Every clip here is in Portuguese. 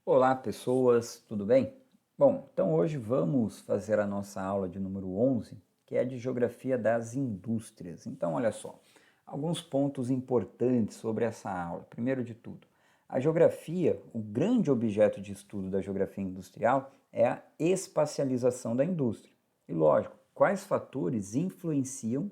Olá, pessoas, tudo bem? Bom, então hoje vamos fazer a nossa aula de número 11, que é de Geografia das Indústrias. Então, olha só, alguns pontos importantes sobre essa aula. Primeiro de tudo, a geografia, o grande objeto de estudo da geografia industrial é a espacialização da indústria. E lógico, quais fatores influenciam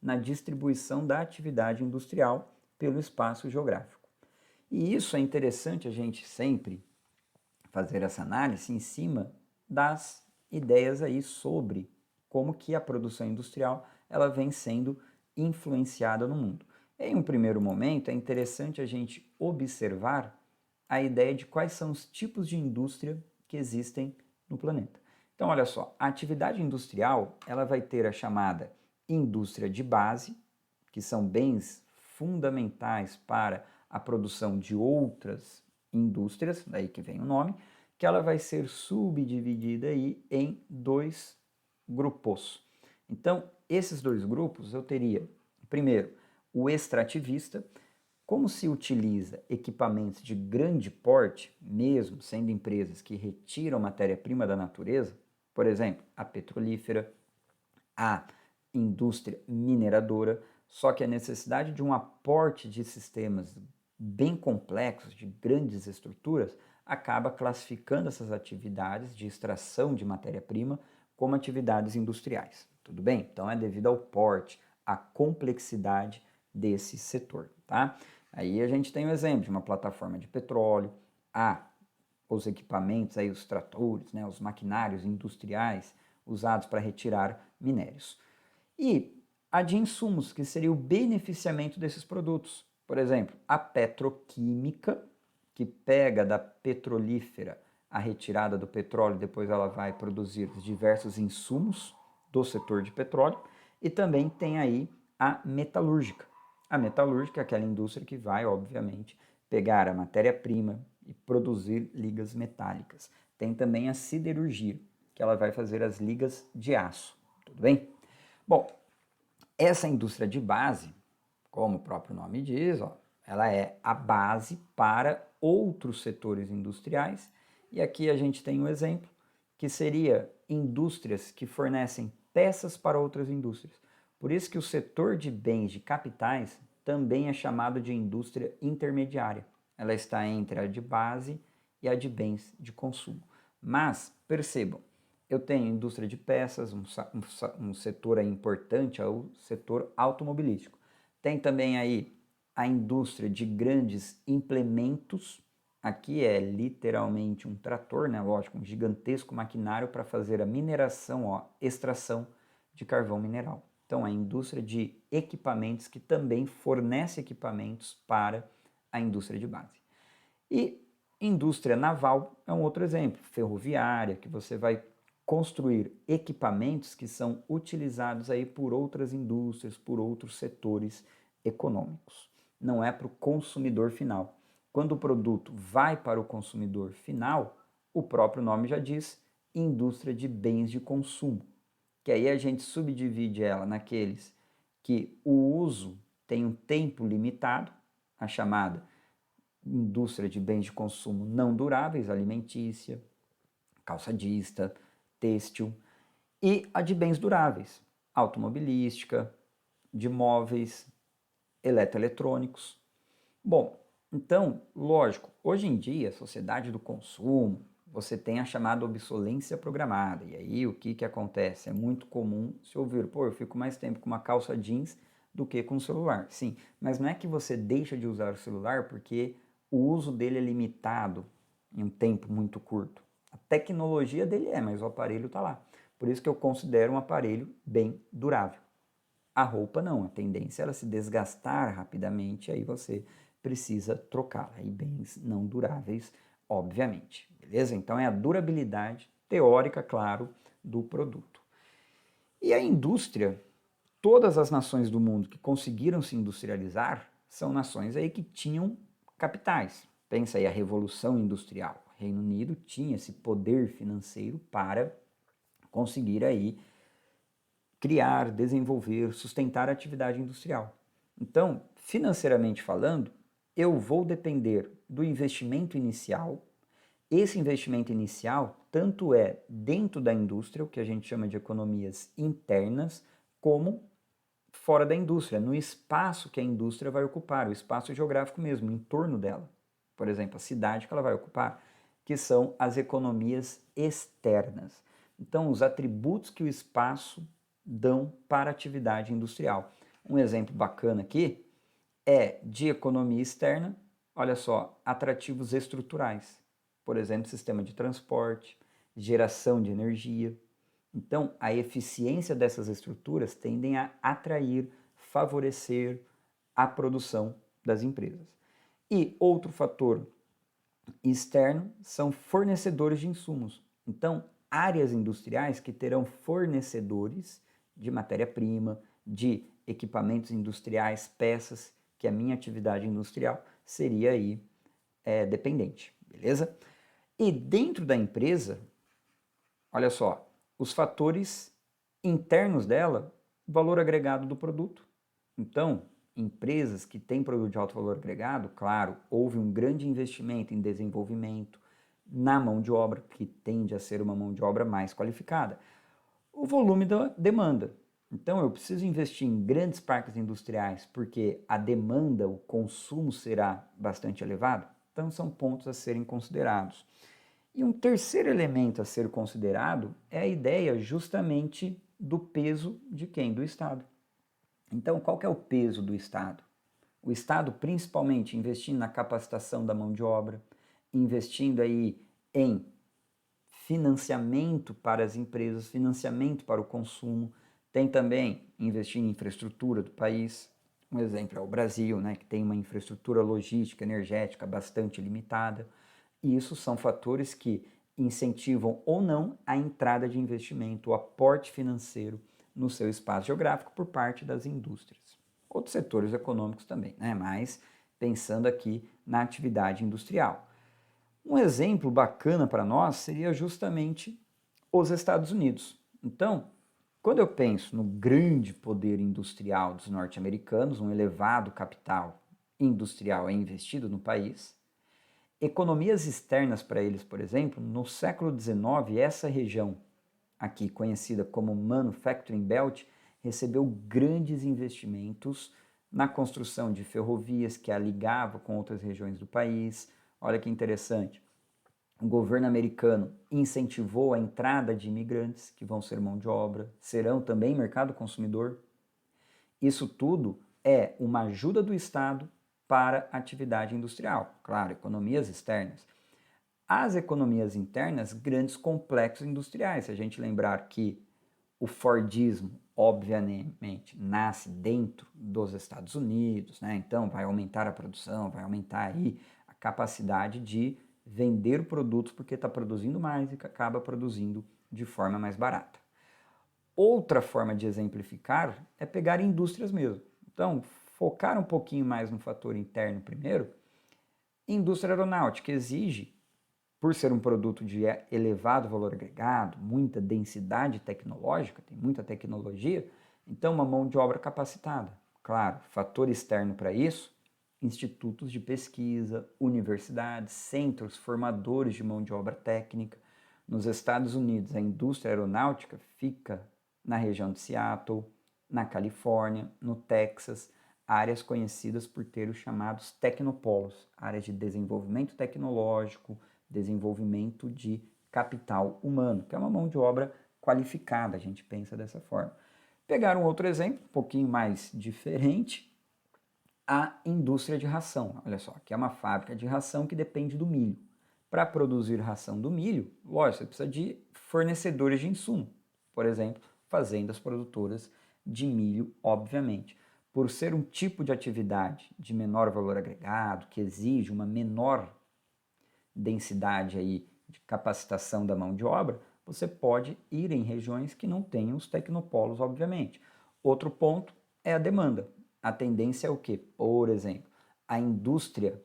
na distribuição da atividade industrial pelo espaço geográfico. E isso é interessante a gente sempre fazer essa análise em cima das ideias aí sobre como que a produção industrial ela vem sendo influenciada no mundo. Em um primeiro momento, é interessante a gente observar a ideia de quais são os tipos de indústria que existem no planeta. Então, olha só, a atividade industrial ela vai ter a chamada indústria de base, que são bens fundamentais para a produção de outras indústrias, daí que vem o nome, que ela vai ser subdividida aí em dois grupos. Então, esses dois grupos eu teria, primeiro, o extrativista, como se utiliza equipamentos de grande porte, mesmo sendo empresas que retiram matéria-prima da natureza, por exemplo, a petrolífera, a indústria mineradora, só que a necessidade de um aporte de sistemas bem complexos, de grandes estruturas, acaba classificando essas atividades de extração de matéria-prima como atividades industriais. Tudo bem? Então é devido ao porte, à complexidade desse setor, tá? Aí a gente tem o exemplo de uma plataforma de petróleo, os equipamentos, aí, os tratores, né, os maquinários industriais usados para retirar minérios. E a de insumos, que seria o beneficiamento desses produtos. Por exemplo, a petroquímica, que pega da petrolífera a retirada do petróleo, depois ela vai produzir os diversos insumos do setor de petróleo. E também tem aí a metalúrgica. A metalúrgica é aquela indústria que vai, obviamente, pegar a matéria-prima e produzir ligas metálicas. Tem também a siderurgia, que ela vai fazer as ligas de aço. Tudo bem? Bom, essa indústria de base, como o próprio nome diz, ó, ela é a base para outros setores industriais. E aqui a gente tem um exemplo que seria indústrias que fornecem peças para outras indústrias. Por isso que o setor de bens de capitais também é chamado de indústria intermediária. Ela está entre a de base e a de bens de consumo. Mas, percebam, eu tenho indústria de peças, um setor aí importante é o setor automobilístico. Tem também aí a indústria de grandes implementos. Aqui é literalmente um trator, né? Lógico, um gigantesco maquinário para fazer a mineração, ó, extração de carvão mineral. Então, a indústria de equipamentos que também fornece equipamentos para a indústria de base. E indústria naval é um outro exemplo, ferroviária, que você vai construir equipamentos que são utilizados aí por outras indústrias, por outros setores econômicos. Não é para o consumidor final. Quando o produto vai para o consumidor final, o próprio nome já diz, indústria de bens de consumo, que aí a gente subdivide ela naqueles que o uso tem um tempo limitado, a chamada indústria de bens de consumo não duráveis, alimentícia, calçadista, têxtil, e a de bens duráveis, automobilística, de móveis, eletroeletrônicos. Bom, então, lógico, hoje em dia, a sociedade do consumo, você tem a chamada obsolência programada. E aí o que acontece? É muito comum se ouvir, pô, eu fico mais tempo com uma calça jeans do que com o celular. Sim, mas não é que você deixa de usar o celular porque o uso dele é limitado em um tempo muito curto. A tecnologia dele é, mas o aparelho está lá. Por isso que eu considero um aparelho bem durável. A roupa não, a tendência é ela se desgastar rapidamente, aí você precisa trocá-la. E bens não duráveis, obviamente. Beleza? Então é a durabilidade teórica, claro, do produto. E a indústria, todas as nações do mundo que conseguiram se industrializar são nações aí que tinham capitais. Pensa aí a Revolução Industrial. O Reino Unido tinha esse poder financeiro para conseguir aí criar, desenvolver, sustentar a atividade industrial. Então, financeiramente falando, eu vou depender do investimento inicial esse investimento inicial tanto é dentro da indústria, o que a gente chama de economias internas, como fora da indústria, no espaço que a indústria vai ocupar, o espaço geográfico mesmo, em torno dela. Por exemplo, a cidade que ela vai ocupar, que são as economias externas. Então, os atributos que o espaço dão para a atividade industrial. Um exemplo bacana aqui é de economia externa, olha só, atrativos estruturais. Por exemplo, sistema de transporte, geração de energia. Então, a eficiência dessas estruturas tendem a atrair, favorecer a produção das empresas. E outro fator externo são fornecedores de insumos. Então, áreas industriais que terão fornecedores de matéria-prima, de equipamentos industriais, peças, que a minha atividade industrial seria aí dependente, beleza? E dentro da empresa, olha só, os fatores internos dela, valor agregado do produto. Então, empresas que têm produto de alto valor agregado, claro, houve um grande investimento em desenvolvimento na mão de obra, que tende a ser uma mão de obra mais qualificada. O volume da demanda. Então, eu preciso investir em grandes parques industriais porque a demanda, o consumo será bastante elevado? Então, são pontos a serem considerados. E um terceiro elemento a ser considerado é a ideia justamente do peso de quem? Do Estado. Então, qual que é o peso do Estado? O Estado, principalmente, investindo na capacitação da mão de obra, investindo aí em financiamento para as empresas, financiamento para o consumo, tem também investir em infraestrutura do país. Um exemplo é o Brasil, né, que tem uma infraestrutura logística, energética bastante limitada. E isso são fatores que incentivam ou não a entrada de investimento, o aporte financeiro no seu espaço geográfico por parte das indústrias. Outros setores econômicos também, né? Mas pensando aqui na atividade industrial. Um exemplo bacana para nós seria justamente os Estados Unidos. Então, quando eu penso no grande poder industrial dos norte-americanos, um elevado capital industrial é investido no país, economias externas para eles, por exemplo, no século XIX, essa região aqui conhecida como Manufacturing Belt recebeu grandes investimentos na construção de ferrovias que a ligava com outras regiões do país. Olha que interessante. O governo americano incentivou a entrada de imigrantes, que vão ser mão de obra, serão também mercado consumidor. Isso tudo é uma ajuda do Estado para a atividade industrial. Claro, economias externas. As economias internas, grandes complexos industriais. Se a gente lembrar que o Fordismo, obviamente, nasce dentro dos Estados Unidos, né? Então vai aumentar a produção, vai aumentar aí a capacidade de vender produtos porque está produzindo mais e acaba produzindo de forma mais barata. Outra forma de exemplificar é pegar indústrias mesmo. Então, focar um pouquinho mais no fator interno primeiro. Indústria aeronáutica exige, por ser um produto de elevado valor agregado, muita densidade tecnológica, tem muita tecnologia, então uma mão de obra capacitada. Claro, fator externo para isso, institutos de pesquisa, universidades, centros formadores de mão de obra técnica. Nos Estados Unidos, a indústria aeronáutica fica na região de Seattle, na Califórnia, no Texas, áreas conhecidas por ter os chamados tecnopolos, áreas de desenvolvimento tecnológico, desenvolvimento de capital humano, que é uma mão de obra qualificada, a gente pensa dessa forma. Pegar um outro exemplo, um pouquinho mais diferente, a indústria de ração. Olha só, que é uma fábrica de ração que depende do milho. Para produzir ração do milho, lógico, você precisa de fornecedores de insumo. Por exemplo, fazendas produtoras de milho, obviamente. Por ser um tipo de atividade de menor valor agregado, que exige uma menor densidade aí de capacitação da mão de obra, você pode ir em regiões que não tenham os tecnopolos, obviamente. Outro ponto é a demanda. A tendência é o quê? Por exemplo, a indústria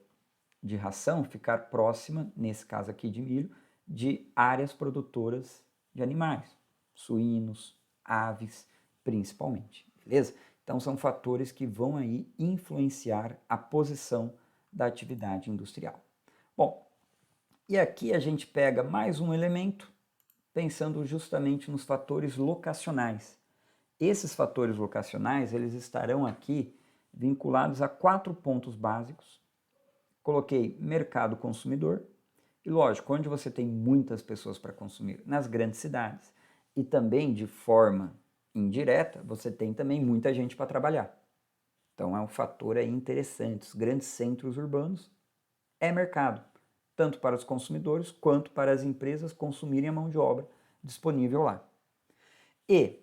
de ração ficar próxima, nesse caso aqui de milho, de áreas produtoras de animais, suínos, aves, principalmente, beleza? Então são fatores que vão aí influenciar a posição da atividade industrial. Bom, E aqui a gente pega mais um elemento, pensando justamente nos fatores locacionais. Esses fatores locacionais, eles estarão aqui vinculados a 4 pontos básicos. Coloquei mercado consumidor, e lógico, onde você tem muitas pessoas para consumir? Nas grandes cidades. E também, de forma indireta, você tem também muita gente para trabalhar. Então é um fator aí interessante. Os grandes centros urbanos é mercado, tanto para os consumidores quanto para as empresas consumirem a mão de obra disponível lá. E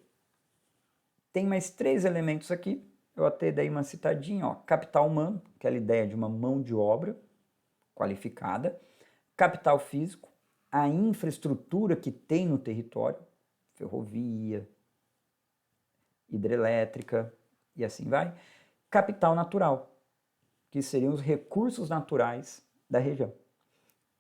tem mais 3 elementos aqui, eu até dei uma citadinha, ó, capital humano, aquela ideia de uma mão de obra qualificada, capital físico, a infraestrutura que tem no território, ferrovia, hidrelétrica e assim vai, capital natural, que seriam os recursos naturais da região.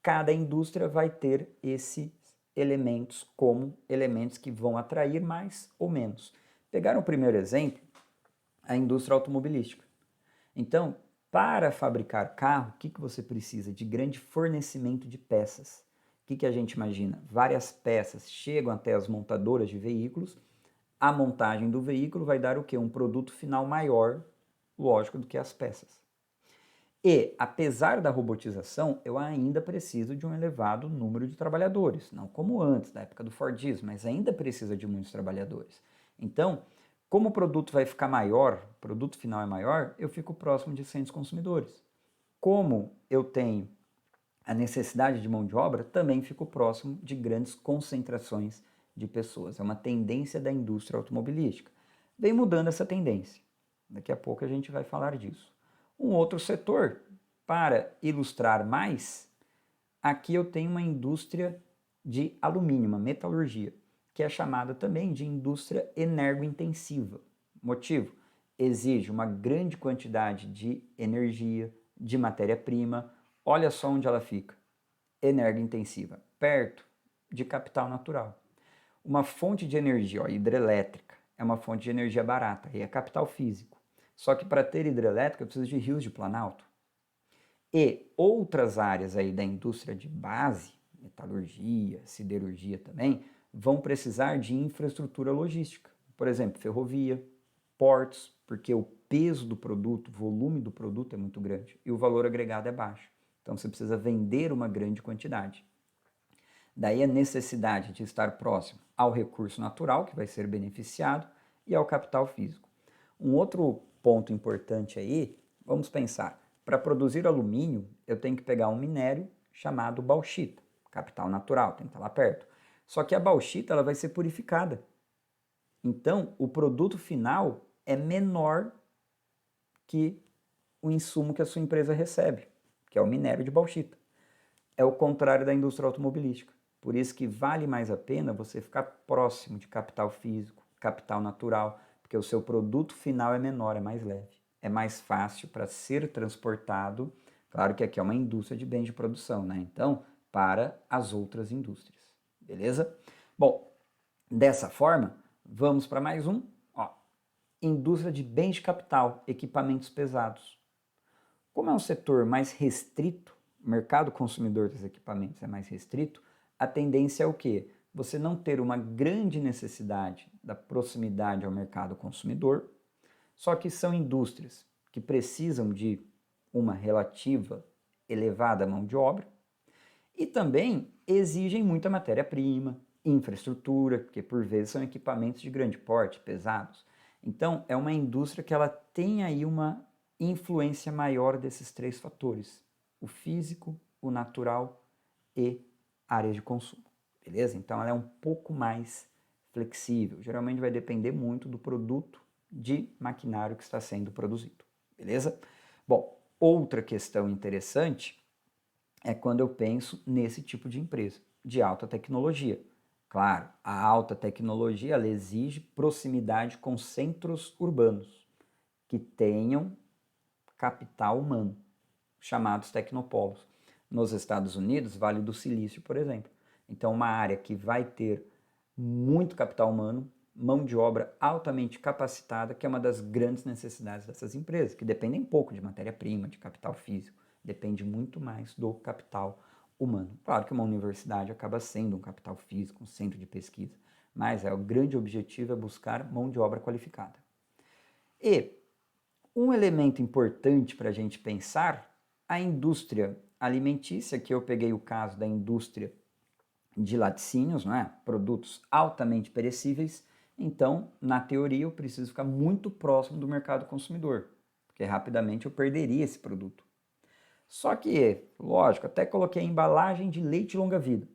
Cada indústria vai ter esses elementos como elementos que vão atrair mais ou menos. Pegaram o primeiro exemplo, a indústria automobilística. Então, para fabricar carro, o que você precisa? De grande fornecimento de peças. O que a gente imagina? Várias peças chegam até as montadoras de veículos, a montagem do veículo vai dar o quê? Um produto final maior, lógico, do que as peças. E, apesar da robotização, eu ainda preciso de um elevado número de trabalhadores, não como antes, da época do Fordismo, mas ainda precisa de muitos trabalhadores. Então, como o produto vai ficar maior, o produto final é maior, eu fico próximo de 100 consumidores. Como eu tenho a necessidade de mão de obra, também fico próximo de grandes concentrações de pessoas. É uma tendência da indústria automobilística. Vem mudando essa tendência. Daqui a pouco a gente vai falar disso. Um outro setor, para ilustrar mais, aqui eu tenho uma indústria de alumínio, uma metalurgia, que é chamada também de indústria energointensiva. Motivo? Exige uma grande quantidade de energia, de matéria-prima. Olha só onde ela fica. Energointensiva, perto de capital natural. Uma fonte de energia, ó, hidrelétrica, é uma fonte de energia barata, e é capital físico. Só que para ter hidrelétrica eu preciso de rios de planalto. E outras áreas aí da indústria de base, metalurgia, siderurgia também, vão precisar de infraestrutura logística. Por exemplo, ferrovia, portos, porque o peso do produto, o volume do produto é muito grande e o valor agregado é baixo. Então você precisa vender uma grande quantidade. Daí a necessidade de estar próximo ao recurso natural, que vai ser beneficiado, e ao capital físico. Um outro ponto importante aí, vamos pensar, para produzir alumínio, eu tenho que pegar um minério chamado bauxita, capital natural, tem que estar lá perto. Só que a bauxita ela vai ser purificada. Então, o produto final é menor que o insumo que a sua empresa recebe, que é o minério de bauxita. É o contrário da indústria automobilística. Por isso que vale mais a pena você ficar próximo de capital físico, capital natural, porque o seu produto final é menor, é mais leve, é mais fácil para ser transportado. Claro que aqui é uma indústria de bens de produção, né? Então, para as outras indústrias, beleza? Bom, dessa forma, vamos para mais um. Ó, indústria de bens de capital, equipamentos pesados. Como é um setor mais restrito, o mercado consumidor dos equipamentos é mais restrito, a tendência é o quê? Você não ter uma grande necessidade da proximidade ao mercado consumidor, só que são indústrias que precisam de uma relativa elevada mão de obra e também exigem muita matéria-prima, infraestrutura, porque por vezes são equipamentos de grande porte, pesados. Então é uma indústria que ela tem aí uma influência maior desses 3 fatores: o físico, o natural e áreas de consumo, beleza? Então ela é um pouco mais flexível, geralmente vai depender muito do produto de maquinário que está sendo produzido, beleza? Bom, outra questão interessante é quando eu penso nesse tipo de empresa, de alta tecnologia. Claro, a alta tecnologia ela exige proximidade com centros urbanos que tenham capital humano, chamados tecnopolos. Nos Estados Unidos, Vale do Silício, por exemplo. Então, uma área que vai ter muito capital humano, mão de obra altamente capacitada, que é uma das grandes necessidades dessas empresas, que dependem pouco de matéria-prima, de capital físico, depende muito mais do capital humano. Claro que uma universidade acaba sendo um capital físico, um centro de pesquisa, mas o grande objetivo é buscar mão de obra qualificada. E um elemento importante para a gente pensar, a indústria alimentícia, que eu peguei o caso da indústria de laticínios, não é? Produtos altamente perecíveis, então, na teoria, eu preciso ficar muito próximo do mercado consumidor, porque rapidamente eu perderia esse produto. Só que, lógico, até coloquei a embalagem de leite longa-vida,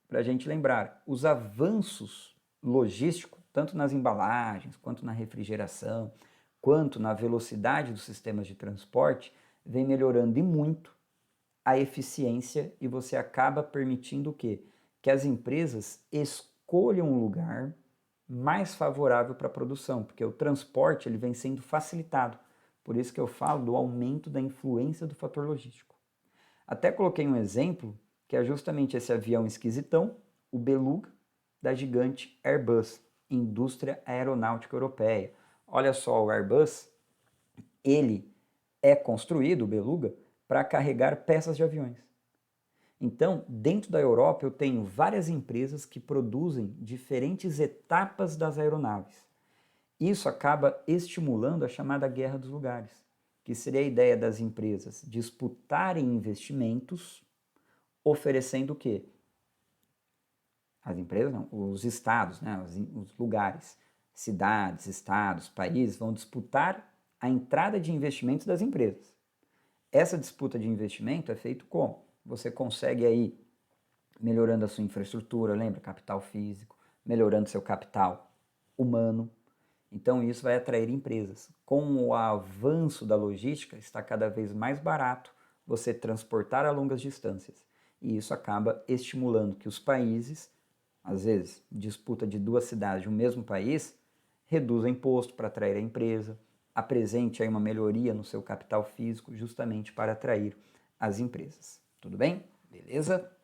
para a gente lembrar, os avanços logísticos, tanto nas embalagens, quanto na refrigeração, quanto na velocidade dos sistemas de transporte, vem melhorando e muito a eficiência e você acaba permitindo o quê? Que as empresas escolham um lugar mais favorável para a produção, porque o transporte ele vem sendo facilitado. Por isso que eu falo do aumento da influência do fator logístico. Até coloquei um exemplo, que é justamente esse avião esquisitão, o Beluga, da gigante Airbus, Indústria Aeronáutica Europeia. Olha só, o Airbus, ele é construído, o Beluga, para carregar peças de aviões. Então, dentro da Europa, eu tenho várias empresas que produzem diferentes etapas das aeronaves. Isso acaba estimulando a chamada guerra dos lugares, que seria a ideia das empresas disputarem investimentos, oferecendo o quê? As empresas não, os estados, né? Os lugares, cidades, estados, países vão disputar a entrada de investimentos das empresas. Essa disputa de investimento é feita como? Você consegue aí, melhorando a sua infraestrutura, lembra? Capital físico, melhorando seu capital humano. Então isso vai atrair empresas. Com o avanço da logística, está cada vez mais barato você transportar a longas distâncias. E isso acaba estimulando que os países, às vezes disputa de duas cidades de um mesmo país, reduzam imposto para atrair a empresa, apresente aí uma melhoria no seu capital físico justamente para atrair as empresas. Tudo bem? Beleza?